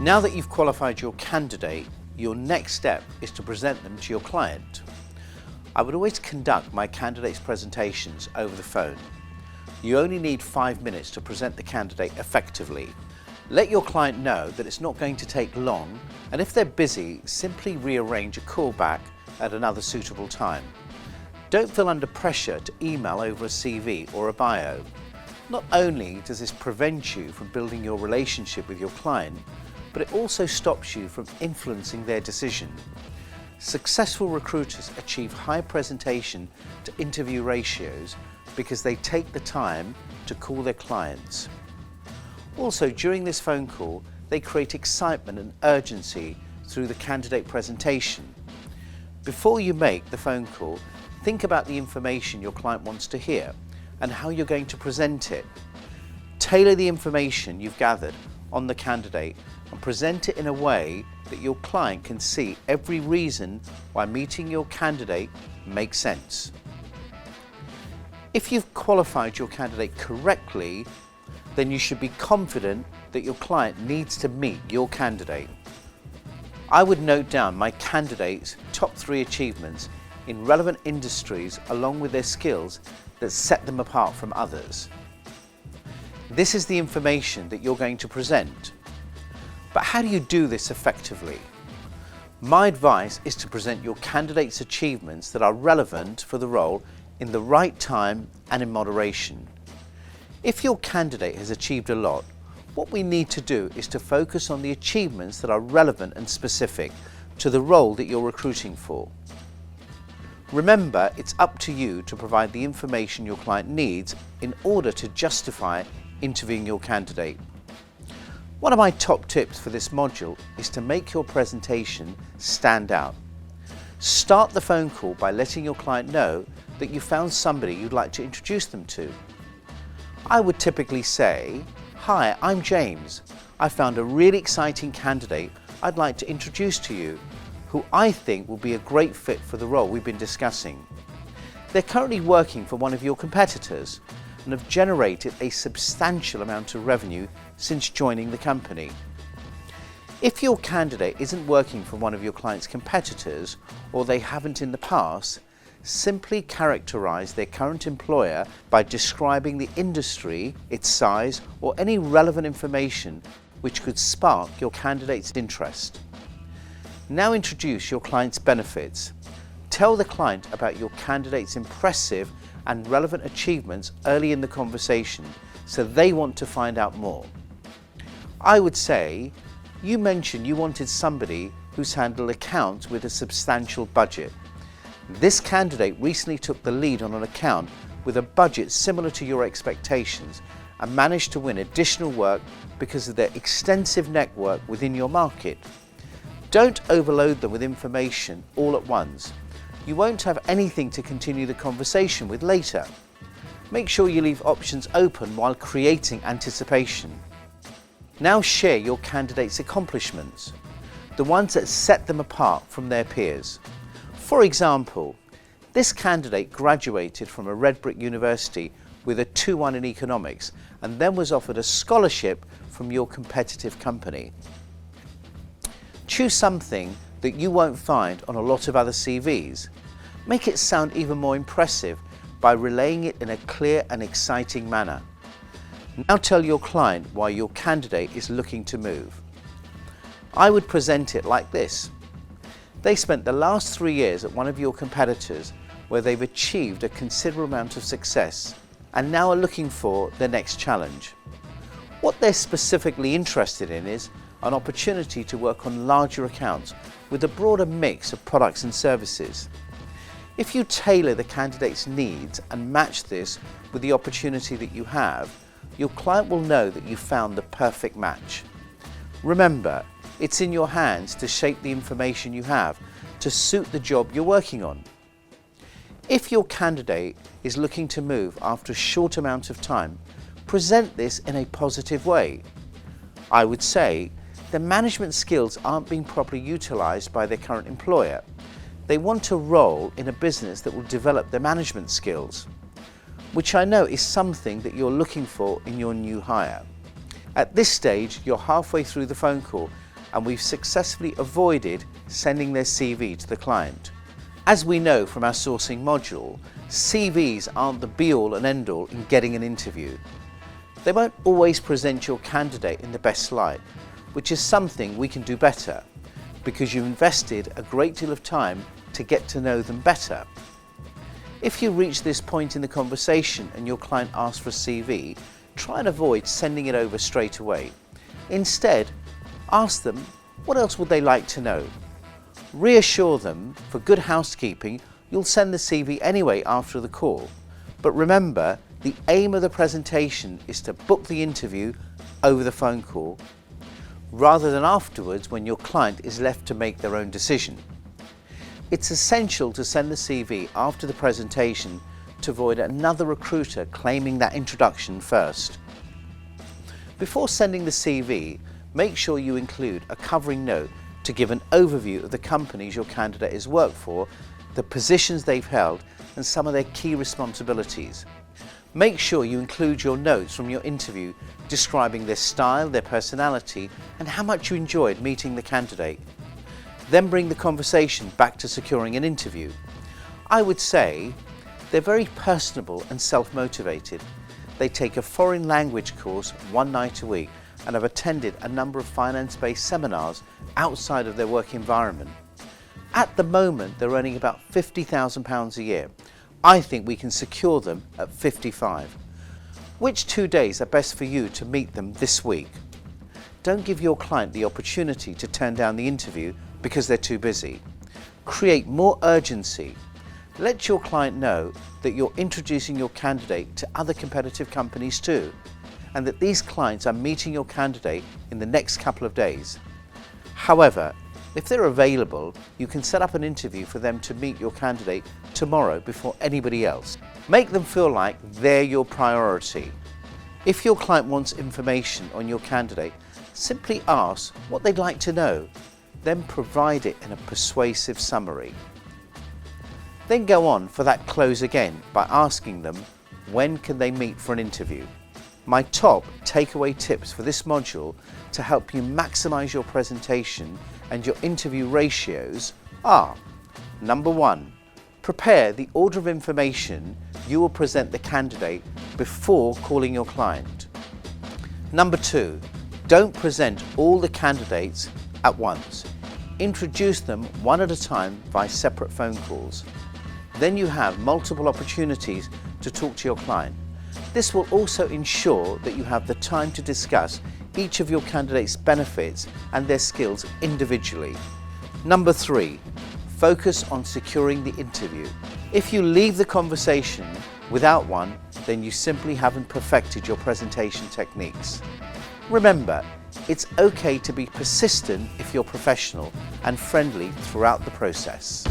Now that you've qualified your candidate, your next step is to present them to your client. I would always conduct my candidates' presentations over the phone. You only need 5 minutes to present the candidate effectively. Let your client know that it's not going to take long, and if they're busy, simply rearrange a call back at another suitable time. Don't feel under pressure to email over a CV or a bio. Not only does this prevent you from building your relationship with your client, but it also stops you from influencing their decision. Successful recruiters achieve high presentation to interview ratios because they take the time to call their clients. Also, during this phone call, they create excitement and urgency through the candidate presentation. Before you make the phone call, think about the information your client wants to hear and how you're going to present it. Tailor the information you've gathered on the candidate and present it in a way that your client can see every reason why meeting your candidate makes sense. If you've qualified your candidate correctly, then you should be confident that your client needs to meet your candidate. I would note down my candidates' top 3 achievements in relevant industries along with their skills that set them apart from others. This is the information that you're going to present. But how do you do this effectively? My advice is to present your candidate's achievements that are relevant for the role in the right time and in moderation. If your candidate has achieved a lot, what we need to do is to focus on the achievements that are relevant and specific to the role that you're recruiting for. Remember, it's up to you to provide the information your client needs in order to justify interviewing your candidate. One of my top tips for this module is to make your presentation stand out. Start the phone call by letting your client know that you found somebody you'd like to introduce them to. I would typically say, "Hi, I'm James. I found a really exciting candidate I'd like to introduce to you, who I think will be a great fit for the role we've been discussing. They're currently working for one of your competitors and have generated a substantial amount of revenue since joining the company." If your candidate isn't working for one of your client's competitors, or they haven't in the past, simply characterize their current employer by describing the industry, its size, or any relevant information which could spark your candidate's interest. Now introduce your client's benefits. Tell the client about your candidate's impressive and relevant achievements early in the conversation so they want to find out more. I would say, you mentioned you wanted somebody who's handled accounts with a substantial budget. This candidate recently took the lead on an account with a budget similar to your expectations and managed to win additional work because of their extensive network within your market. Don't overload them with information all at once. You won't have anything to continue the conversation with later. Make sure you leave options open while creating anticipation. Now share your candidate's accomplishments, the ones that set them apart from their peers. For example, this candidate graduated from a red brick university with a 2-1 in economics and then was offered a scholarship from your competitive company. Choose something that you won't find on a lot of other CVs. Make it sound even more impressive by relaying it in a clear and exciting manner. Now tell your client why your candidate is looking to move. I would present it like this. They spent the last 3 years at one of your competitors where they've achieved a considerable amount of success and now are looking for their next challenge. What they're specifically interested in is an opportunity to work on larger accounts with a broader mix of products and services. If you tailor the candidate's needs and match this with the opportunity that you have, your client will know that you found the perfect match. Remember, it's in your hands to shape the information you have to suit the job you're working on. If your candidate is looking to move after a short amount of time, present this in a positive way. I would say, their management skills aren't being properly utilised by their current employer. They want a role in a business that will develop their management skills, which I know is something that you're looking for in your new hire. At this stage, you're halfway through the phone call and we've successfully avoided sending their CV to the client. As we know from our sourcing module, CVs aren't the be-all and end-all in getting an interview. They won't always present your candidate in the best light, which is something we can do better, because you've invested a great deal of time to get to know them better. If you reach this point in the conversation and your client asks for a CV, try and avoid sending it over straight away. Instead, ask them what else would they like to know. Reassure them, for good housekeeping, you'll send the CV anyway after the call. But remember, the aim of the presentation is to book the interview over the phone call, rather than afterwards when your client is left to make their own decision. It's essential to send the CV after the presentation to avoid another recruiter claiming that introduction first. Before sending the CV, make sure you include a covering note to give an overview of the companies your candidate has worked for, the positions they've held, and some of their key responsibilities. Make sure you include your notes from your interview describing their style, their personality, and how much you enjoyed meeting the candidate. Then bring the conversation back to securing an interview. I would say they're very personable and self-motivated. They take a foreign language course one night a week and have attended a number of finance-based seminars outside of their work environment. At the moment, they're earning about £50,000 a year. I think we can secure them at 55. Which 2 days are best for you to meet them this week? Don't give your client the opportunity to turn down the interview because they're too busy. Create more urgency. Let your client know that you're introducing your candidate to other competitive companies too, and that these clients are meeting your candidate in the next couple of days. However, if they're available, you can set up an interview for them to meet your candidate tomorrow before anybody else. Make them feel like they're your priority. If your client wants information on your candidate, simply ask what they'd like to know, then provide it in a persuasive summary. Then go on for that close again by asking them when can they meet for an interview. My top takeaway tips for this module to help you maximize your presentation and your interview ratios are: number 1, prepare the order of information you will present the candidate before calling your client. Number 2, don't present all the candidates at once. Introduce them one at a time by separate phone calls. Then you have multiple opportunities to talk to your client. This will also ensure that you have the time to discuss each of your candidates' benefits and their skills individually. Number 3, focus on securing the interview. If you leave the conversation without one, then you simply haven't perfected your presentation techniques. Remember, it's okay to be persistent if you're professional and friendly throughout the process.